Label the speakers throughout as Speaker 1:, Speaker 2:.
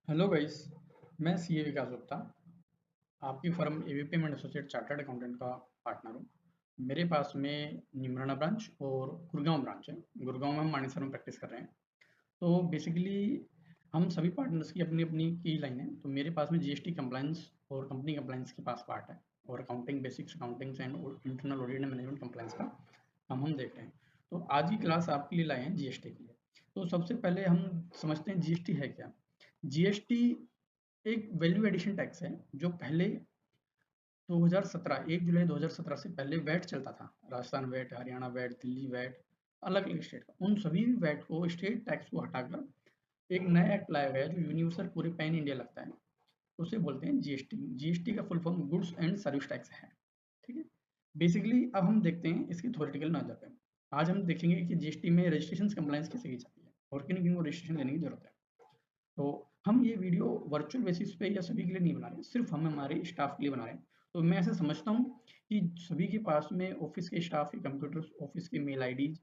Speaker 1: Hello guys. मैं CA विकास गुप्ता, आपकी firm एवी payment associate chartered accountant का पार्टनर हूँ। मेरे पास में निमराना ब्रांच और गुड़गांव ब्रांच है। गुड़गांव में हम मानेसर में प्रैक्टिस कर रहे हैं। तो बेसिकली हम सभी पार्टनर्स की अपनी अपनी की लाइन है। तो मेरे पास में जीएसटी कंप्लायंस और कंपनी कंप्लायंस के पास पार्ट है, और accounting basics accountings and internal audit and management compliance का हम देख रहे हैं। तो आज की क्लास आपके लिए लाए हैं जीएसटी के लिए। तो सबसे पहले हम समझते हैं जीएसटी है क्या। जीएसटी एक वैल्यू एडिशन टैक्स है जो पहले 2017 1 जुलाई 2017 से पहले वैट चलता था। Rajasthan VAT, Haryana VAT, Delhi VAT, अलग अलग स्टेट का, उन सभी वैट को, स्टेट टैक्स को हटाकर एक नया एक्ट लाया गया जो यूनिवर्सल पूरे पैन इंडिया लगता है। उसे बोलते हैं जीएसटी। जीएसटी का full form goods and service tax है। ठीक है। बेसिकली अब हम देखते हैं इसकी थ्योरेटिकल नॉलेज पे। आज हम देखेंगे कि जीएसटी में रजिस्ट्रेशन कंप्लायंस कैसे की जाती है और किन किन को रजिस्ट्रेशन लेने की जरूरत है। तो हम ये वीडियो वर्चुअल बेसिस पे या सभी के लिए नहीं बना रहे, सिर्फ हम हमारे स्टाफ के लिए बना रहे हैं। तो मैं ऐसे समझता हूँ कि सभी के पास में ऑफिस के स्टाफ के कंप्यूटर्स, ऑफिस के मेल आईडीज,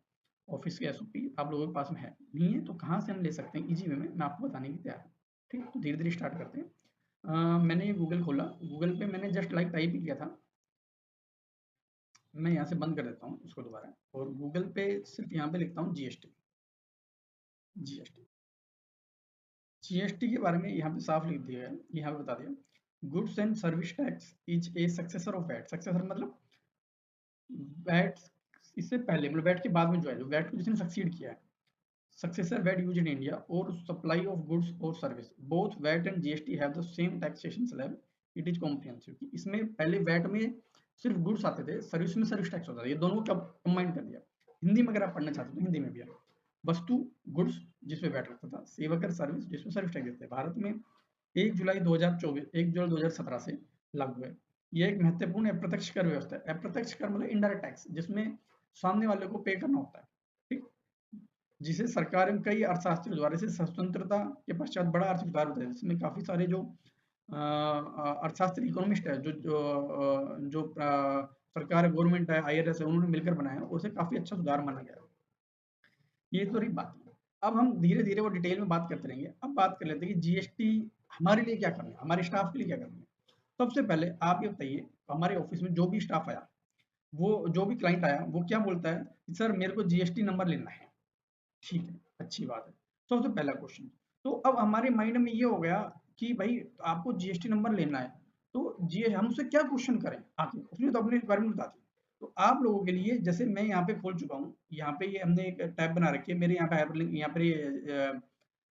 Speaker 1: ऑफिस के एसओपी आप लोगों के पास में है। नहीं है तो कहाँ से हम ले सकते हैं इजी वे में, मैं आपको बताने की तैयार हूँ। ठीक, तो धीरे धीरे स्टार्ट करते हैं। मैंने ये गूगल खोला, गूगल पे मैंने जस्ट लाइक टाइप ही किया था। मैं यहाँ से बंद कर देता हूँ इसको दोबारा, और गूगल पे सिर्फ यहाँ पे लिखता हूँ जीएसटी। जीएसटी जीएसटी के बारे में यहाँ पे साफ लिख दिया है, यहाँ पे बता दिया। Goods and service tax is a successor of VAT. Successor मतलब वैट इससे पहले, मतलब वैट के बाद में जो है, जो वैट को जिसने सक्सीड किया है। Successor VAT use in India और सप्लाई ऑफ गुड्स और service, both VAT and GST have the same taxation slab. It is comprehensive. इसमें पहले वैट में सिर्फ गुड्स आते थे, सर्विस में सर्विस टैक्स होता था। ये दोनों को कंबाइन कर दिया। हिंदी में अगर आप पढ़ना चाहते हो तो हिंदी में भी है। वस्तु गुड्स जिसपे वैट लगता था, सेवा कर सर्विस जिसमें सर्विस टैक्स देते हैं। भारत में 1 जुलाई 2024 1 जुलाई 2017 से लागू है। यह एक महत्वपूर्ण अप्रत्यक्ष कर व्यवस्था है। अप्रत्यक्ष कर मतलब इनडायरेक्ट टैक्स, जिसमें सामने वाले को पे करना होता है। ठीक, जिसे सरकार एवं कई अर्थशास्त्रियों द्वारा इसे स्वतंत्रता के पश्चात बड़ा आर्थिक सुधार होता है, जिसमें काफी सारे जो अर्थशास्त्री इकोनॉमिस्ट है, जो सरकार गवर्नमेंट है, आईआरएस है, उन्होंने मिलकर बनाया है, उसे काफी अच्छा सुधार माना गया है। ये तो रही बात। अब हम धीरे धीरे वो डिटेल में बात करते रहेंगे। अब बात कर लेते हैं कि जीएसटी हमारे लिए क्या करना है, हमारे स्टाफ के लिए क्या करना है। सबसे पहले आप ये बताइए, हमारे ऑफिस में जो भी स्टाफ आया, वो जो भी क्लाइंट आया, वो क्या बोलता है कि सर मेरे को जीएसटी नंबर लेना है। ठीक है, अच्छी बात है। सबसे पहला क्वेश्चन, तो अब हमारे माइंड में ये हो गया कि भाई आपको जीएसटी नंबर लेना है, तो जी हम उससे क्या क्वेश्चन करें आके, उसने तो अपने रिक्वायरमेंट बता दी। तो आप लोगों के लिए, जैसे मैं यहाँ पे खोल चुका हूँ, यहाँ पे ये हमने एक टैब बना रखी है, मेरे यहाँ पे हाइपरलिंक, यहाँ पे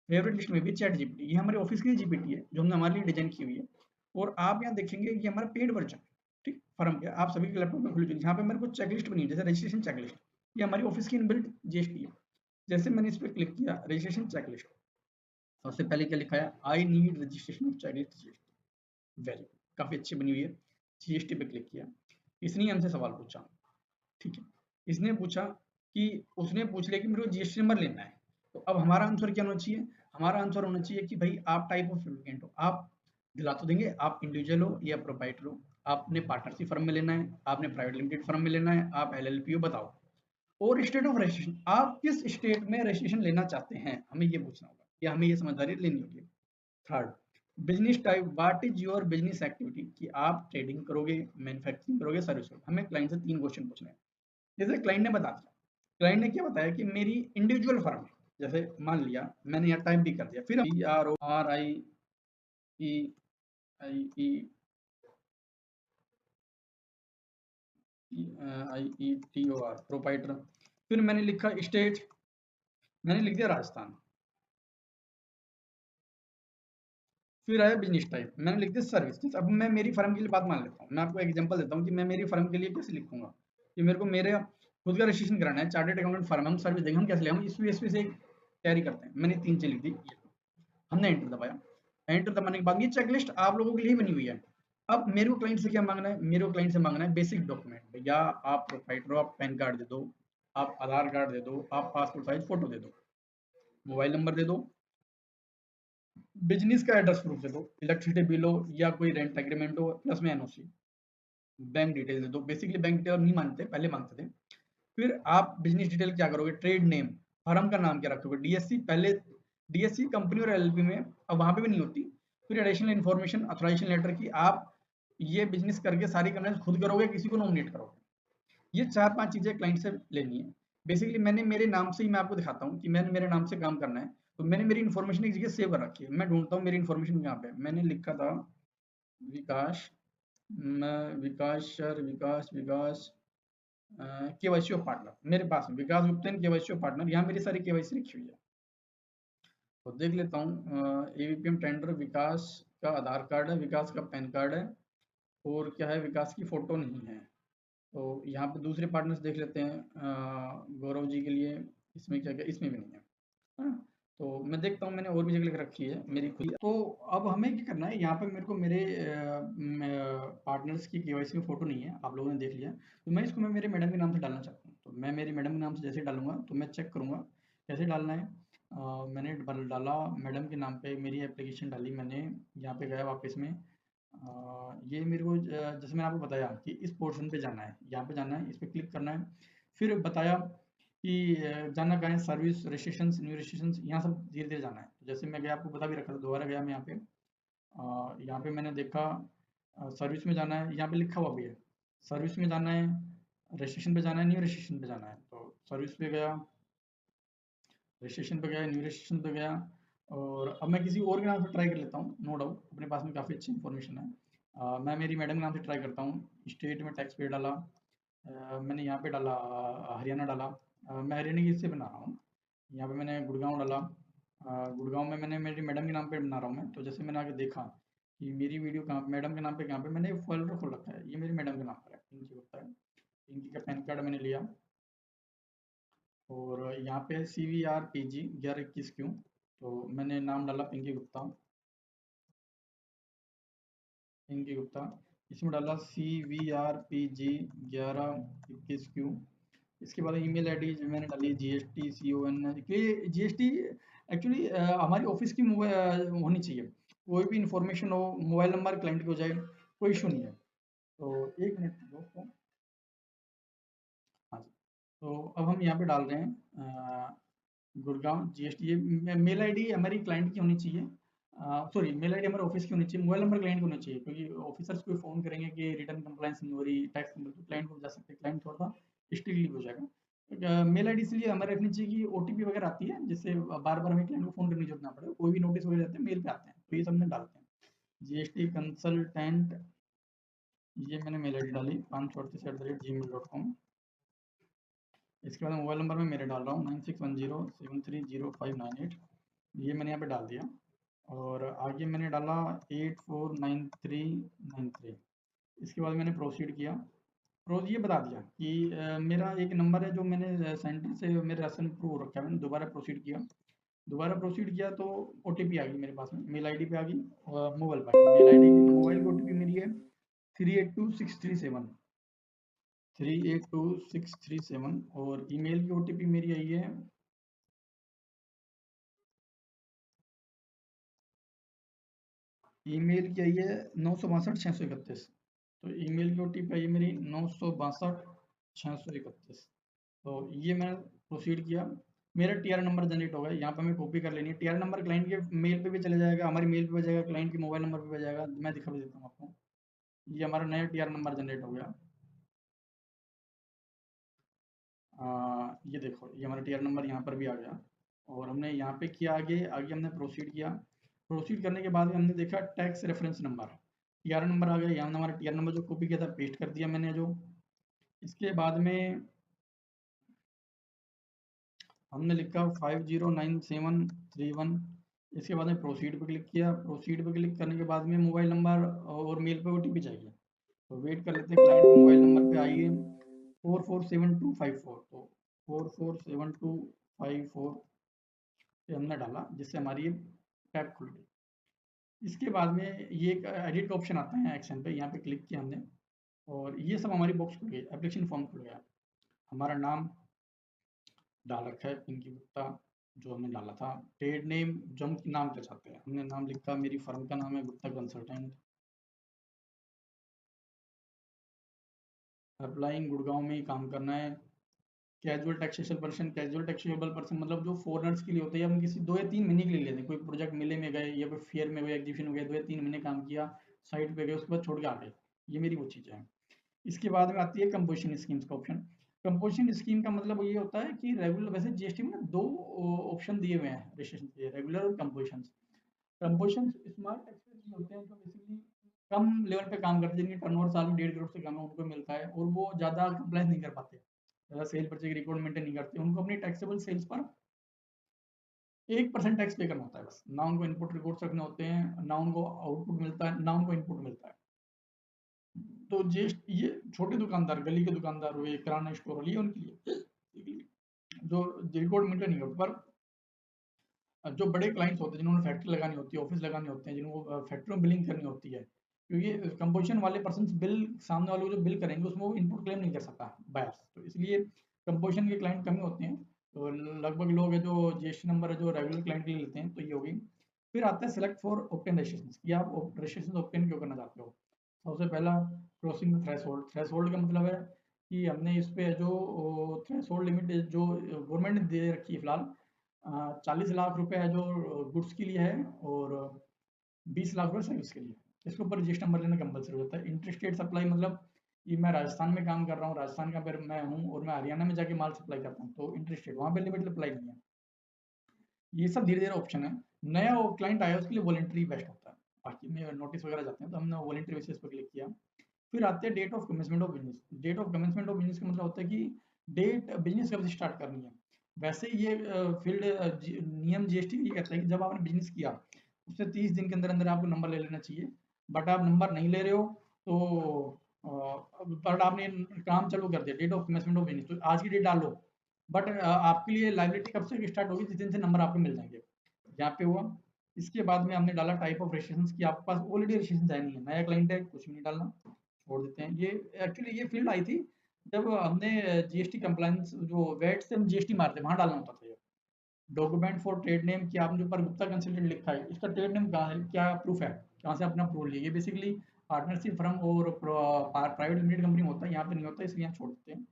Speaker 1: फेवरेट लिस्ट में भी चैट जीपीटी, ये हमारे ऑफिस की जीपीटी है जो हमने हमारे लिए डिजाइन की हुई है। और आप यहाँ देखेंगे ये हमारा पेड वर्जन। ठीक, फर्म के आप सभी के लैपटॉप में खुल चुकी है। यहाँ पे मेरे को चेकलिस्ट बनी है, जैसे रजिस्ट्रेशन चेकलिस्ट, ये हमारी ऑफिस की इनबिल्ट जीएसटी है। जैसे मैंने इस पर क्लिक किया, रजिस्ट्रेशन चेकलिस्ट, सबसे पहले क्या लिखा है, I need registration of checklist GST. Very good, काफी अच्छी बनी हुई है। जीएसटी पे क्लिक किया, इसने हमसे सवाल पूछा। ठीक है, इसने पूछा कि, उसने पूछ लिया कि मेरे को जीएसटी नंबर लेना है। तो अब हमारा आंसर क्या होना चाहिए, हमारा आंसर होना चाहिए कि भाई आप टाइप ऑफ एप्लीकेंट हो, आप दिला तो देंगे, आप इंडिविजुअल हो या प्रोप्राइटर हो, आपने पार्टनरशिप फर्म में लेना है, आपने प्राइवेट लिमिटेड फर्म में लेना है, आप एलएलपी हो, बताओ। और स्टेट ऑफ रजिस्ट्रेशन, आप किस स्टेट में रजिस्ट्रेशन लेना चाहते हैं, हमें ये पूछना होगा या हमें ये समझदारी लेनी होगी। Third, business type, what is your business activity, कि आप ट्रेडिंग करोगे, मैन्युफैक्चरिंग करोगे, सर्विस करोगे। हमें क्लाइंट से 3 क्वेश्चन पूछने हैं। जैसे क्लाइंट ने बता दिया, क्लाइंट ने क्या बताया कि मेरी इंडिविजुअल फर्म है, जैसे मान लिया मैंने यहाँ टाइप भी कर दिया, फिर RIETOR प्रोपाइटर, फिर मैंने लिखा स्टेट, मैंने लिख दिया राजस्थान, फिर आया बिजनेस टाइप, मैंने लिख दिया सर्विस। अब मैं मेरी फर्म के लिए बात मान लेता हूँ, मैं आपको एग्जांपल देता हूँ कि मैं मेरी फर्म के लिए कैसे लिखूंगा कि मेरे को मेरे खुद का रजिस्ट्रेशन कराना है, चार्टर्ड अकाउंटेंट फर्म, हम सर्विस देंगे, हम कैसे लेंगे, हम इस यूएसपी से तैयारी करते हैं। मैंने 3 चीज लिख दी, हमने एंटर दबाया। एंटर दबाने के बाद ये चेकलिस्ट आप लोगों के लिए बनी हुई है। अब मेरे को क्लाइंट से क्या मांगना है, मेरे को क्लाइंट से मांगना है बेसिक डॉक्यूमेंट। भैया आप प्रोप्राइटर हो, आप पैन कार्ड दे दो, आप आधार कार्ड दे दो, आप पासपोर्ट साइज फोटो दे दो, मोबाइल नंबर दे दो, बिजनेस का एड्रेस प्रूफ दे दो, इलेक्ट्रिसिटी बिल हो या कोई रेंट एग्रीमेंट हो, प्लस में एनओसी, बैंक डिटेल दे दो। बेसिकली बैंक डिटेल नहीं मांगते, पहले मांगते थे। फिर आप बिजनेस डिटेल क्या करोगे, ट्रेड नेम, फर्म का नाम क्या रखोगे, डीएससी पहले डीएससी कंपनी और एलएलपी में अब वहाँ पे भी नहीं होती। फिर एडिशनल इन्फॉर्मेशन ऑथराइजेशन लेटर की आप ये बिजनेस करके सारी कंप्लेंट खुद करोगे, किसी को नॉमिनेट करोगे। ये 4-5 चीज़ें क्लाइंट से लेनी है। बेसिकली मैंने मेरे नाम से ही मैं आपको दिखाता हूँ कि मैंने मेरे नाम से काम करना है, तो मैंने मेरी इन्फॉर्मेशन एक जगह सेव कर रखी है। मैं ढूँढता हूँ मेरी इन्फॉर्मेशन कहाँ पे है। मैंने लिखा था विकास, मैं Vikas sir, Vikas KYC of partner मेरे पास है, Vikas Gupta and KYC of partner, यहाँ मेरी सारी केवाईसी रखी हुई है। तो देख लेता हूँ एवीपीएम टेंडर, विकास का आधार कार्ड है, विकास का पैन कार्ड है, और क्या है, विकास की फ़ोटो नहीं है। तो यहाँ पे दूसरे पार्टनर्स देख लेते हैं, गौरव जी के लिए इसमें क्या-क्या, इसमें भी नहीं है। है ना? तो मैं देखता हूँ मैंने और भी जगह लिख रखी है मेरी खुद। तो अब हमें क्या करना है, यहाँ पे मेरे को मेरे पार्टनर्स की केवाईसी में फ़ोटो नहीं है, आप लोगों ने देख लिया। तो मैं इसको मेरे मैडम के नाम से डालना चाहता हूँ। तो मैं मेरी मैडम के नाम से जैसे डालूँगा तो मैं चेक करूँगा कैसे डालना है। मैंने डाला मैडम के नाम पे, मेरी एप्लीकेशन डाली मैंने, यहाँ पे गया वापस में। ये मेरे को जैसे मैंने आपको बताया कि इस पोर्शन पे जाना है, यहाँ पे जाना है, इस पे क्लिक करना है। फिर बताया कि जाना कहाँ है, सर्विस रजिस्ट्रेशंस, न्यू रजिस्ट्रेशंस, यहाँ सब धीरे-धीरे जाना है। तो जैसे मैं गया, आपको बता भी रखा था, दोबारा गया मैं यहाँ पे। यहाँ पे मैंने देखा सर्विस में जाना है, यहाँ पे लिखा हुआ भी है। सर्विस में जाना है, रजिस्ट्रेशन पे जाना है, न्यू रजिस्ट्रेशन पे जाना है। तो सर्विस पे गया, रजिस्ट्रेशन पे गया, न्यू रजिस्ट्रेशन पे गया, और अब मैं किसी और के नाम से ट्राई कर लेता हूँ, नो डाउट अपने पास में काफ़ी अच्छी इन्फॉर्मेशन है। मैं मेरी मैडम के नाम से ट्राई करता हूँ। स्टेट में टैक्स पे डाला, मैंने यहाँ पे डाला हरियाणा डाला। मैं हरियाणा की इससे बना रहा हूँ। यहाँ पे मैंने गुड़गांव डाला। गुड़गांव में मैंने मेरी मैडम के नाम पे बना रहा हूँ मैं। तो जैसे मैंने आगे देखा कि मेरी वीडियो कहाँ, मैडम के नाम पे कहाँ पे, मैंने फोल्डर खोल रखा है, ये मेरी मैडम के नाम पर है, इनकी होता है। इनकी का पैन कार्ड मैंने लिया, और यहाँ पे CVR PG 1121Q, तो मैंने नाम डाला पिंकी गुप्ता, पिंकी गुप्ता। इसमें डाला CVR PG 1121Q। इसके बाद ईमेल आईडी जो मैंने डाली GSTCON, ये GST एक्चुअली हमारी ऑफिस की होनी चाहिए। कोई भी इंफॉर्मेशन हो, मोबाइल नंबर क्लाइंट को जाए, कोई इशू नहीं है। तो एक मिनट दोस्तों, हाँ जी। तो अब हम यहाँ पे डाल रहे हैं गुड़गांव GST। ये मेल आईडी हमारी क्लाइंट की होनी चाहिए, सॉरी मेल आईडी हमारे ऑफिस की होनी चाहिए, मोबाइल नंबर क्लाइंट को होना चाहिए, क्योंकि ऑफिसर्स को फ़ोन करेंगे कि रिटर्न कंप्लायंस नहीं हो रही, टैक्स नहीं, तो क्लाइंट को जा सकते हैं, क्लाइंट थोड़ा सा स्ट्रिक्टली हो जाएगा। मेल आईडी इसलिए हमारे रखनी चाहिए कि ओटीपी वगैरह आती है, जिससे बार बार हमें क्लाइंट को फ़ोन करने की जरूरत ना पड़े, कोई भी नोटिस वगैरह आते हैं मेल पे आते हैं, तो ये सब हमने डालते हैं। GST कंसल्टेंट, ये मैंने मेल आईडी डाली 538@gmail.com। इसके बाद मोबाइल नंबर मैं मेरे डाल रहा हूँ 9610730598, ये मैंने यहाँ पे डाल दिया। और आगे मैंने डाला 849393। इसके बाद मैंने प्रोसीड किया। ये बता दिया कि मेरा एक नंबर है जो मैंने सेंटर से मेरे राशन प्रूव रखा है, मैंने दोबारा प्रोसीड किया। दोबारा प्रोसीड किया तो ओटीपी आ गई मेरे पास में, मेल आईडी पे आ गई और मोबाइल पे आ गई। मेल आईडी की मोबाइल की ओटीपी मेरी है 382637, 382637, और ईमेल की ओटीपी मेरी आई है, ईमेल की आई है 962 631। तो ईमेल की ओटीपी आई है मेरी 962 631। तो ये मैंने प्रोसीड किया, मेरा टीआर नंबर जनरेट हो गया। यहाँ पे हमें कॉपी कर लेनी है, टीआर नंबर क्लाइंट के मेल पे भी चले जाएगा, हमारी मेल पे भी जाएगा, क्लाइंट के मोबाइल नंबर पे भी जाएगा। मैं दिखा भी देता हूँ आपको, ये हमारा नया टीआर नंबर जनरेट हो गया। ये देखो, ये हमारा टीआर नंबर यहाँ पर भी आ गया, और हमने यहाँ पे किया आगे, हमने प्रोसीड किया। प्रोसीड करने के बाद हमने देखा tax reference number, TR number आ गया। यहाँ हमने हमारा टीआर नंबर जो कॉपी किया था पेस्ट कर दिया मैंने जो। इसके बाद में हमने लिखा 509731। इसके बाद में प्रोसीड पे क्लिक किया। प्रोसीड पे क्लिक करने के बाद में मोबाइल नंबर और मेल पे ओटीपी चाहिए, तो वेट कर लेते हैं, क्लाइंट के मोबाइल नंबर पे आइए 447254। तो 447254 पे हमने डाला, जिससे हमारी ये टैब खुल गई। इसके बाद में ये एक एडिट का ऑप्शन आता है एक्शन पे, यहाँ पे क्लिक किया हमने, और ये सब हमारी बॉक्स खुल गई, एप्लीकेशन फॉर्म खुल गया। हमारा नाम डाल रखा है पिंकी गुप्ता, जो हमने डाला था। ट्रेड नेम जो हम नाम क्या चाहते हैं, हमने नाम लिखा, मेरी फर्म का नाम है गुप्ता कंसल्टेंट। अप्लाइंग गुड़गांव में ही काम करना है, casual taxable person, casual taxable person मतलब जो फॉरेनर्स के लिए होते हैं, हम किसी 2 या 3 महीने के लिए लेते हैं, कोई प्रोजेक्ट मेले में गए या कोई फेयर में गए, एग्जीबिशन में गए, 2 या 3 महीने काम किया, साइट पे गए, उसके बाद छोड़ के आ गए, ये मेरी वो चीज़ें हैं। इसके बाद में आती है कंपोजिशन स्कीम्स का ऑप्शन। कंपोजिशन स्कीम का मतलब ये होता है कि रेगुलर, वैसे जीएसटी में ना 2 ऑप्शन दिए हुए हैं रजिस्ट्रेशन के, रेगुलर और कंपोजिशन। कंपोजिशन स्मॉल टैक्सेस होते हैं जो बेसिकली कम लेवल पे काम करते हैं, जिनकी टर्नओवर साल में 1.5 करोड़ से कम है, उनको मिलता है, और वो ज़्यादा कंप्लाइंस नहीं कर पाते, ज़्यादा सेल परचेज रिकॉर्ड मेंटेन नहीं करते, उनको अपनी टैक्सेबल सेल्स पर 1% टैक्स पे करना होता है बस, ना उनको इनपुट रिकॉर्ड्स रखने होते हैं, ना उनको आउटपुट मिलता है, ना उनको इनपुट मिलता है। तो ये छोटे दुकानदार, गली के दुकानदार हुए, किराना स्टोर वाले, ये उनके लिए जो रिकॉर्ड मेंटेन नहीं करते। पर जो बड़े क्लाइंट्स होते हैं, जिन्होंने फैक्ट्री लगानी होती है, ऑफिस लगाने होते हैं, जिनको फैक्ट्री में बिलिंग करनी होती है, क्योंकि कंपोजिशन वाले पर्सन बिल, सामने वाले को जो बिल करेंगे उसमें वो इनपुट क्लेम नहीं कर सकता बायर्स, तो इसलिए कंपोजिशन के क्लाइंट कम ही होते हैं। तो लगभग लोग है जो जीएसटी नंबर है जो रेगुलर क्लाइंट के लिए लेते हैं, तो ये होगी। फिर आता है सेलेक्ट फॉर ऑब्टेन रजिस्ट्रेशन, कि आप रजिस्ट्रेशन ऑब्टेन क्यों करना चाहते हो। सबसे पहला, क्रॉसिंग द थ्रेशोल्ड। थ्रेशोल्ड का मतलब है कि हमने इस पे जो थ्रेशोल्ड लिमिट जो गवर्नमेंट ने दे रखी है फिलहाल, 40 लाख रुपए है जो गुड्स के लिए है, और 20 लाख रुपए सर्विस के लिए। इसके ऊपर रजिस्टर नंबर लेना कंपलसरी होता है। इंटरस्टेट सप्लाई मतलब कि मैं राजस्थान में काम कर रहा हूँ, राजस्थान का फिर मैं हूँ, और मैं हरियाणा में जाके माल सप्लाई करता हूँ, तो इंटरस्टेट वहाँ पे लिमिट अप्लाई नहीं है। ये सब धीरे धीरे ऑप्शन है। नया क्लाइंट आया उसके लिए वॉलेंट्री बेस्ट होता है, बाकी में नोटिस वगैरह जाते हैं तो हमने वॉलेंट्री बेसिस पर क्लिक किया। फिर आते हैं date of commencement of business. Date of commencement of business का मतलब होता है कि डेट बिजनेस कब से स्टार्ट करनी है। वैसे ये फील्ड नियम जीएसटी ये कहता है कि जब आपने बिजनेस किया उससे 30 दिन के अंदर अंदर आपको नंबर ले लेना चाहिए, बट आप नंबर नहीं ले रहे हो तो बट आपने काम चालू कर दिया, date of commencement of business, तो आज की डेट डाल लो, बट आपके लिए लाइबिलिटी कब से स्टार्ट होगी, जिस दिन से नंबर आपको मिल जाएंगे, यहाँ पे हुआ। इसके बाद में हमने डाला टाइप ऑफ रजिस्ट्रेशन, की आपके पास ऑलरेडी रजिस्ट्रेशन है नहीं है, नया क्लाइंट है, कुछ भी नहीं डालना, छोड़ देते हैं। ये एक्चुअली ये फील्ड आई थी जब हमने जीएसटी कंप्लायंस, जो वेट से हम जीएसटी मारते वहां डालना होता था। डॉक्यूमेंट फॉर ट्रेड नेम, कि आपने ऊपर गुप्ता कंसल्टेंट लिखा है, इसका ट्रेड नेम कहाँ है, क्या प्रूफ है, कहाँ से अपना अप्रूवल लिया, ये बेसिकली पार्टनरशिप फर्म और प्राइवेट लिमिटेड कंपनी में होता है, यहाँ पे नहीं होता, इसलिए यहाँ छोड़ देते हैं।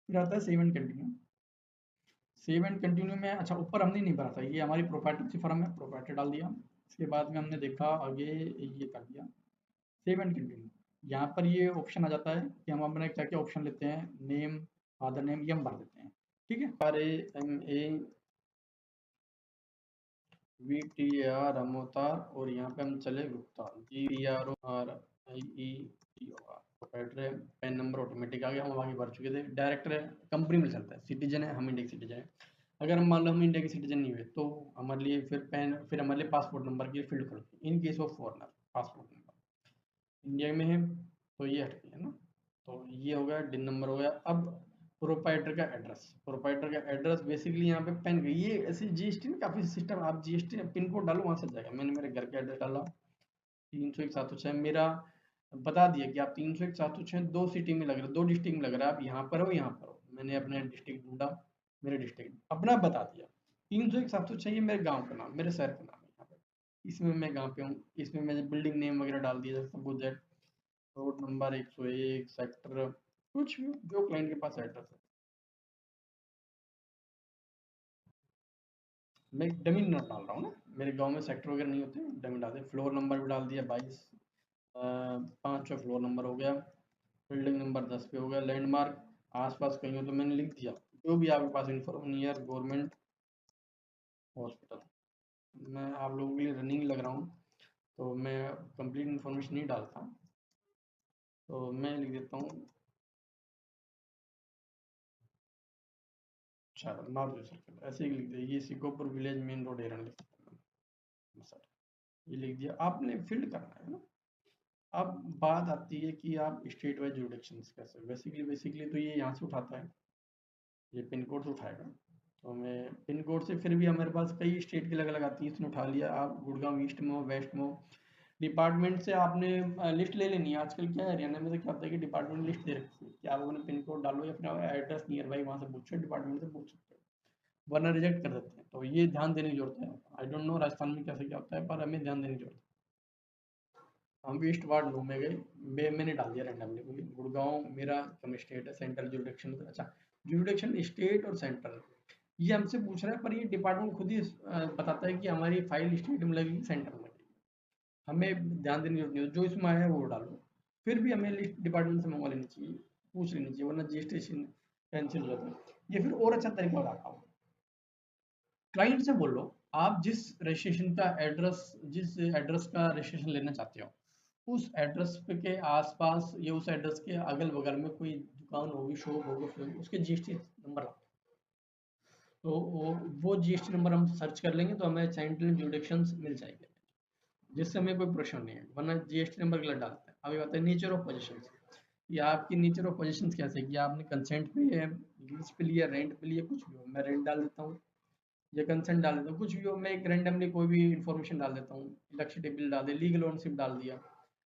Speaker 1: फिर आता है save and continue. Save and continue में, अच्छा ऊपर हमने नहीं भरा था, ये हमारी प्रोप्राइटरशिप फर्म है, प्रोप्राइटर डाल दिया। इसके बाद में हमने देखा आगे, ये कर दिया सेव एंड कंटिन्यू। यहाँ पर ये ऑप्शन आ जाता है कि हम अपने क्या क्या ऑप्शन लेते हैं, नेम, फादर नेम, ये हम भर देते हैं, ठीक है। RAMAVTAR अमोतार, और यहाँ पे हम चले Gupta, GRORIETOR, proprietor, PAN number automatic आ गया, हम आगे भर चुके थे। डायरेक्टर है, कंपनी में चलता है, सिटीजन है, हम इंडिया के सिटीजन है। अगर हम मान लो हम इंडिया के सिटीजन नहीं हुए तो हमारे लिए फिर हमारे लिए पासपोर्ट नंबर की फील्ड करो, in case of foreigner passport number India में है तो ये हट गया ना। तो ये हो गया, डिन नंबर हो गया। अब प्रोपाइटर का एड्रेस, प्रोपाइटर का एड्रेस बेसिकली यहाँ पे पेन गई, ये ऐसी जीएसटी में काफी सिस्टम, आप जीएसटी पिन कोड डालो वहां से जाएगा। मैंने मेरे घर का एड्रेस डाला 301-706, मेरा बता दिया कि आप 301-706 दो सिटी में लग रहा है, दो डिस्ट्रिक्ट में लग रहा है, आप यहाँ पर हो यहाँ पर हो। मैंने अपने डिस्ट्रिक्ट ढूंढा, मेरे डिस्ट्रिक्ट अपना बता दिया, 301-706 ये मेरे गाँव का नाम, मेरे शहर का नाम है, यहाँ पे इसमें मैं गाँव पे हूँ, इसमें मैंने बिल्डिंग नेम वगैरह डाल दिया, suppose that road number 101 sector, कुछ भी जो क्लाइंट के पास एड्रेस है। मैं डमी नंबर डाल रहा हूँ ना, मेरे गांव में सेक्टर वगैरह नहीं होते, डमी डाल दिया। फ्लोर नंबर भी डाल दिया 22, 5 फ्लोर नंबर हो गया। बिल्डिंग नंबर 10 पे हो गया। लैंडमार्क आसपास कहीं हो तो मैंने लिख दिया, जो भी आपके पास इन्फॉर्मेशन, नियर गवर्नमेंट हॉस्पिटल। मैं आप लोगों के लिए रनिंग लग रहा हूँ तो मैं कंप्लीट इन्फॉर्मेशन नहीं डालता, तो मैं लिख देता हूँ अच्छा नॉर्थ सर्कल, ऐसे ही लिख दिया, ये सिकोपुर विलेज मेन रोड एरंड लिख दिया सर, ये लिख दिया। आपने फील्ड करना है ना। अब बात आती है कि आप स्टेट वाइज जुडिक्शंस कैसे, बेसिकली तो ये यहाँ से उठाता है, ये पिन कोड से उठाएगा। तो मैं पिन कोड से फिर भी हमारे पास कई स्टेट की अलग अलग आती है, इसने उठा लिया। आप गुड़गांव ईस्ट में हो, वेस्ट में हो, डिपार्टमेंट से आपने लिस्ट ले लेनी है। आजकल क्या है, हरियाणा में तो क्या होता है कि डिपार्टमेंट लिस्ट दे रखी है कि आप अपने पिन कोड डालो या फिर एड्रेस नियर बाई वहाँ से पूछो, डिपार्टमेंट से पूछ सकते हो, वरना रिजेक्ट कर देते हैं। तो ये ध्यान देने की जरूरत है। आई डोंट नो राजस्थान में कैसे क्या होता है, पर हमें ध्यान देने की जरूरत है। हम ईस्ट वार्ड लो में गए, मैंने डाल दिया रैंडमली, क्योंकि गुड़गांव मेरा कम स्टेट है, सेंट्रल जुडिक्शन। अच्छा, जुरिडिक्शन स्टेट और सेंट्रल, ये हमसे पूछ रहा है, पर ये डिपार्टमेंट खुद ही बताता है कि हमारी फाइल स्टेट में लगेगी, सेंट्रल में लगेगी। हमें ध्यान देने की जरूरत नहीं है, जो इसमें आया है वो डालो। फिर भी हमें लिस्ट डिपार्टमेंट से मंगवा लेनी चाहिए, पूछ लेनी चाहिए, वरना जीएसटी कैंसिल हो जाता है। ये फिर और अच्छा तरीका बताता हूँ, क्लाइंट से बोलो आप जिस रजिस्ट्रेशन का एड्रेस, जिस एड्रेस का रजिस्ट्रेशन लेना चाहते हो, उस एड्रेस पे के आसपास या उस एड्रेस के अगल बगल में कोई दुकान होगी, शॉप होगी, उसके जीएसटी नंबर लाओ। तो वो जीएसटी नंबर हम सर्च कर लेंगे तो हमें सेंट्रल जुडिक्शंस मिल जाएंगे, जिससे हमें कोई प्रश्न नहीं है, वरना जीएसटी नंबर गलत डालते हैं। अभी बात है नेचर ऑफ पोजीशन, या आपकी नेचर ऑफ पोजीशन कैसे है, कि आपने कंसेंट पे है, लीज पे लिया, रेंट पे लिया, कुछ भी हो, मैं रेंट डाल देता हूँ या कंसेंट डाल देता हूँ, कुछ भी हो, मैं एक रैंडमली कोई भी इंफॉर्मेशन डाल देता हूँ, इलेक्ट्रिसिटी बिल डाल दिया, लीगल ओनरशिप डाल दिया।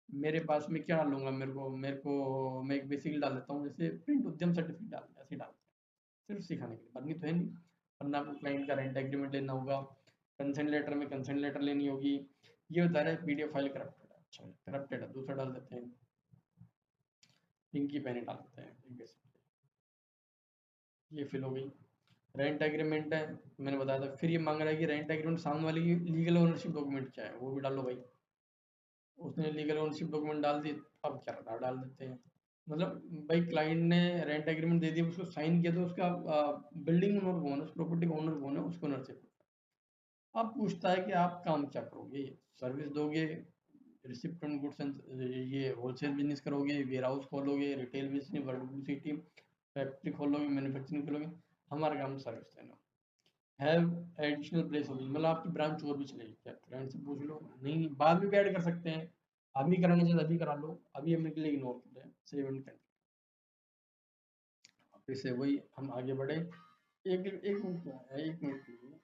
Speaker 1: मेरे पास में क्या डालूंगा, मेरे को मैं एक बेसिकली डाल देता हूँ, जैसे प्रिंट उद्यम सर्टिफिकेट डाल दिया, ऐसे डाल दिया, सिर्फ सिखाने के लिए, बननी तो है नहीं। वरना आपको क्लाइंट का रेंट एग्रीमेंट लेना होगा, कंसेंट लेटर में कंसेंट लेटर लेनी होगी। ये बता रहा है पीडीएफ फाइल करप्टेड है, अच्छा करप्टेड है, दूसरा डाल देते हैं, पिंकी पेन डाल देते हैं, ये फिल हो गई। रेंट एग्रीमेंट है, मैंने बताया था। फिर ये मांग रहा है कि रेंट एग्रीमेंट सामने वाले की लीगल ओनरशिप डॉक्यूमेंट क्या है, वो भी डालो भाई। उसने लीगल ओनरशिप डॉक्यूमेंट डाल दी, अब क्या रहा, डाल देते हैं। मतलब भाई क्लाइंट ने रेंट एग्रीमेंट दे दिया, उसको साइन किया, तो उसका बिल्डिंग ओनर कौन है, उस प्रॉपर्टी का ओनर कौन है, उसको ओनरशिप। अब पूछता है कि आप काम क्या करोगे, सर्विस दोगे, रिसिप्ट ऑन गुड्स एंड, ये होलसेल बिजनेस करोगे, वेयर हाउस खोलोगे, retail business, vertical city, factory खोलोगे, मैन्युफैक्चरिंग करोगे। हमारा काम सर्विस देना। हैव एडिशनल प्लेस होगी, मतलब आपकी ब्रांच और भी चलेगी क्या, क्लाइंट से पूछ लो। नहीं, बाद में भी ऐड कर सकते हैं, अभी कराने चाहिए अभी करा लो, अभी हमने के लिए इग्नोर कर रहे हैं, सेव एंड कैंसिल। फिर से वही हम आगे बढ़े। एक एक मिनट क्या है, एक मिनट के लिए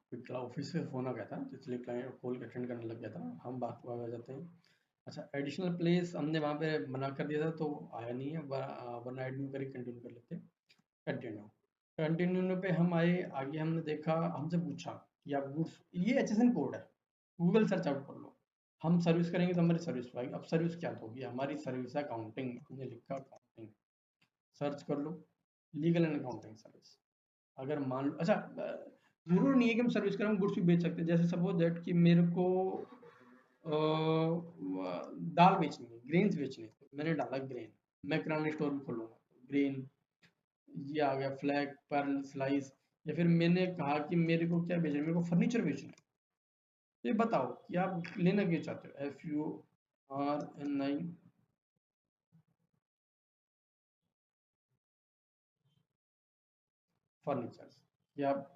Speaker 1: क्योंकि ऑफिस से फ़ोन आ गया था, तो इसलिए क्लाइंट कॉल अटेंड करने लग गया था, हम बात को आगे जाते हैं। अच्छा, एडिशनल प्लेस हमने वहाँ पे मना कर दिया था तो आया नहीं है, वरना एडमिन करके कंटिन्यू कर लेते हैं। कंटिन्यू, कंटिन्यू पे हम आए, आगे हमने देखा, हमसे पूछा कि आप गुड्स, ये एचएसएन कोड है, गूगल सर्च आउट कर लो। हम सर्विस करेंगे तो हमारी सर्विस पाएगी। अब सर्विस क्या होगी, हमारी सर्विस है अकाउंटिंग, हमने लिखा अकाउंटिंग, सर्च कर लो, लीगल एंड अकाउंटिंग सर्विस। अगर मान लो, अच्छा जरूर नहीं है कि हम सर्विस करें, हम गुड्स भी बेच सकते हैं। जैसे सपोज दैट कि मेरे को दाल बेचनी है, ग्रेन्स बेचने हैं, तो मैंने डाला ग्रेन, मैं किराना स्टोर भी खोलूंगा, ग्रेन, ये आ गया, फ्लैग, पर्ल, स्लाइस। या फिर मैंने कहा कि मेरे को क्या बेचना है, मेरे को फर्नीचर बेचना है, तो ये बताओ कि आप लेना क्या चाहते हो, FURNI, फर्नीचर, या आप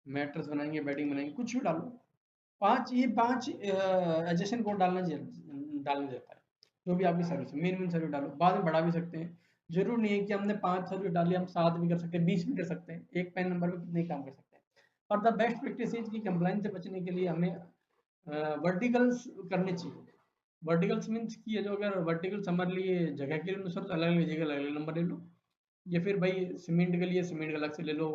Speaker 1: मैट्रेस बनाएंगे, बेडिंग बनाएंगे, कुछ भी डालो। पांच एडजेसेंट कोड डालने देता है, जो भी आपकी सर्विस है, मेन मेन सर्विस डालो, बाद में बढ़ा भी सकते हैं। जरूर नहीं है कि हमने 5 सर्विस डाली, हम 7 भी कर सकते हैं, 20 भी कर सकते हैं, एक पैन नंबर में कितने काम कर सकते हैं। और द बेस्ट प्रैक्टिस इज की कंप्लाइंस से बचने के लिए हमें वर्टिकल्स करने चाहिए। वर्टिकल्स मीन्स कि ये जो, अगर वर्टिकल समझ लिए जगह के लिए अनुसार, तो अलग अलग जगह अलग अलग नंबर ले लो, या फिर भाई सीमेंट के लिए सीमेंट का अलग से ले लो।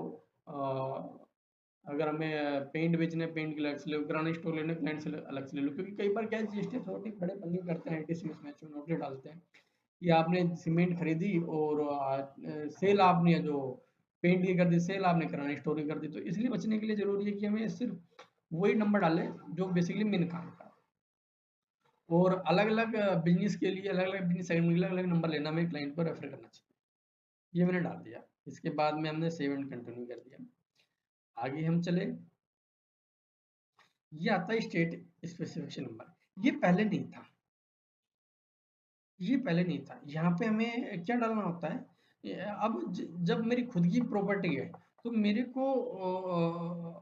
Speaker 1: अगर हमें पेंट बेचना है, पेंट के अलग से ले लो, किराना स्टोर लेना है, क्लाइंट से अलग से ले लो। क्योंकि कई बार क्या है, जीएसटी अथॉरिटी बड़े पंगे करते हैं, एंटी मिसमैच में नोटिस डालते हैं कि आपने सीमेंट खरीदी और सेल आपने जो पेंट की कर दी, सेल आपने किराना स्टोर की कर दी। तो इसलिए बचने के लिए जरूरी है कि हमें सिर्फ वही नंबर डालें जो बेसिकली मेन काम का, और अलग अलग बिजनेस के लिए, अलग अलग बिजनेस सेगमेंट के लिए अलग अलग नंबर लेना, हमें क्लाइंट को रेफर करना चाहिए। ये मैंने डाल दिया, इसके बाद में हमने सेव एंड कंटिन्यू कर दिया। आगे हम चले, ये आता है स्टेट स्पेसिफिकेशन नंबर, ये पहले नहीं था, ये पहले नहीं था। यहाँ पे हमें क्या डालना होता है, अब जब मेरी खुद की प्रॉपर्टी है, तो मेरे को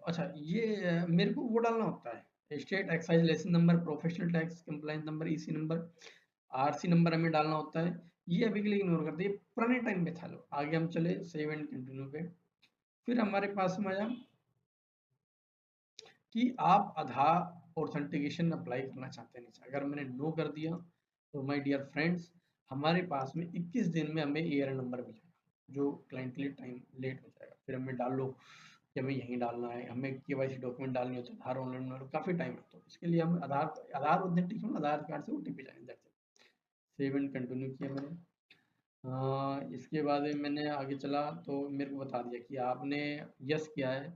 Speaker 1: अच्छा, ये मेरे को वो डालना होता है, state excise licence number, professional tax compliance number, EC number, RC number हमें डालना होता है। ये अभी के लिए इग्नोर करते हैं, ये पुराने टाइम में था। लो आगे हम चले सेव एंड कंटिन्यू पे। फिर हमारे पास में आया कि आप आधार ऑथेंटिकेशन अप्लाई करना चाहते हैं, नहीं। अगर मैंने नो कर दिया तो माय डियर फ्रेंड्स, हमारे पास में 21 दिन में हमें एआर नंबर मिलेगा, जो क्लाइंट के लिए टाइम लेट हो जाएगा। फिर हमें डाल लो कि हमें यहीं डालना है, हमें केवाईसी डॉक्यूमेंट डालनी होती है, आधार ऑनलाइन काफ़ी टाइम लगता है, इसके लिए हम आधार आधार ऑथेंटिकेशन, आधार कार्ड से ओटीपी जाएंगे। सेव एंड कंटिन्यू किया मैंने। इसके बाद में मैंने आगे चला तो मेरे को बता दिया कि आपने यस किया है,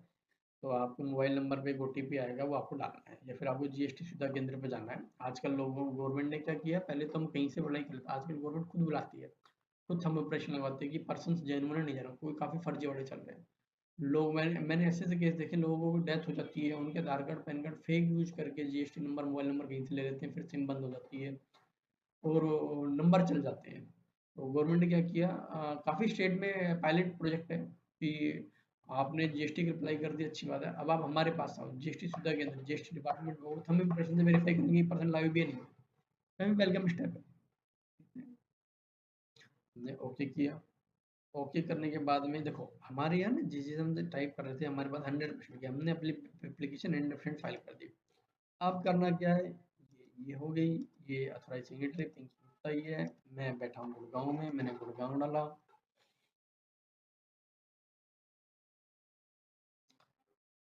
Speaker 1: तो आपको मोबाइल नंबर पे एक ओटीपी आएगा, वो आपको डालना है, या फिर आपको जीएसटी सुविधा केंद्र पे जाना है। आजकल लोगों गवर्नमेंट ने क्या किया, पहले तो हम कहीं से अप्लाई कर लेते, आजकल गवर्नमेंट खुद बुलाती है, खुद हम ऑपरेशन लगवाते हैं कि पर्सन जेन्युइन नहीं जा रहा, कोई काफ़ी फर्जीवाड़े चल रहे हैं लोग। मैंने ऐसे ऐसे केस देखे, लोगों की डेथ हो जाती है, उनके Aadhaar card PAN card fake use करके जीएसटी नंबर मोबाइल नंबर कहीं से ले लेते हैं, फिर सिम बंद हो जाती है और नंबर चल जाते हैं। तो गवर्नमेंट ने क्या किया, काफ़ी स्टेट में पायलट प्रोजेक्ट है कि आपने जीएसटी की अप्लाई कर दी, अच्छी बात है, अब आप हमारे पास आओ जीएसटी सुविधा के अंदर, जीएसटी डिपार्टमेंट को हम इंप्रेशन से वेरीफाई करेंगे पर्सन लाइव भी है नहीं है, वेलकम स्टेप है। हमने ओके किया। ओके करने के बाद में देखो, हमारे यहाँ ना जिस चीज़ हम टाइप कर रहे थे, हमारे पास 100% किया, हमने अपनी एप्लीकेशन 100% फाइल कर दी। अब करना क्या है, ये हो गई, ये अथोराइज सिग्नेटरी थिंग्स होता ही है। मैं बैठा हूँ गुड़गांव में, मैंने गुड़गांव डाला,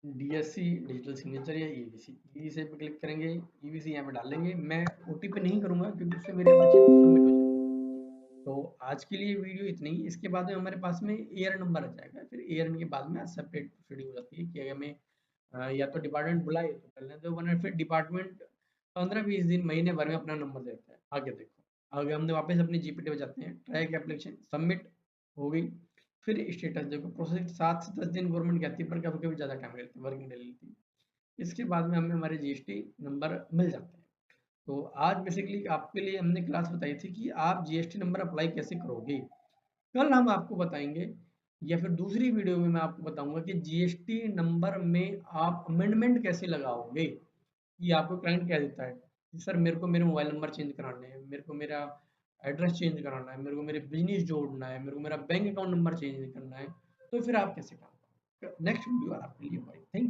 Speaker 1: डीएससी डिजिटल सिग्नेचर या ईवीसी, ईवीसी पे क्लिक करेंगे, ईवीसी यहाँ पे डालेंगे। मैं ओटीपी नहीं करूँगा क्योंकि उससे मेरे पर्ची सबमिट हो जाएगी। तो आज के लिए वीडियो इतनी ही। इसके बाद में हमारे पास में एआर नंबर आ जाएगा, फिर एआर के बाद में सेपरेट प्रोसीडिंग हो जाती है कि अगर हमें या तो डिपार्टमेंट बुलाए तो कर लें, तो वरना फिर डिपार्टमेंट 15-20 दिन महीने भर में अपना नंबर देता है। आगे देखो, आगे हमने वापस अपनी जीपीटी पे जाते हैं, ट्रैक एप्लीकेशन सबमिट हो गई, फिर स्टेटस देखो, प्रोसेस 7 से 10 दिन गवर्नमेंट कहती है, पर कभी कभी ज़्यादा टाइम लेती है, वर्किंग डे लेती है। इसके बाद में हमें हमारे जीएसटी नंबर मिल जाते हैं। तो आज बेसिकली आपके लिए हमने क्लास बताई थी कि आप जीएसटी नंबर अप्लाई कैसे करोगे। कल हम आपको बताएंगे, या फिर दूसरी वीडियो में मैं आपको बताऊंगा कि जीएसटी नंबर में आप अमेंडमेंट कैसे लगाओगे। कि आपको क्लाइंट क्या देता है कि सर मेरे को मेरे मोबाइल नंबर चेंज कराने हैं, मेरे को मेरा एड्रेस चेंज कराना है, मेरे को मेरे बिजनेस जोड़ना है, मेरे को मेरा बैंक अकाउंट नंबर चेंज करना है, तो फिर आप कैसे काम करोगे। नेक्स्ट वीडियो आपके लिए भाई, थैंक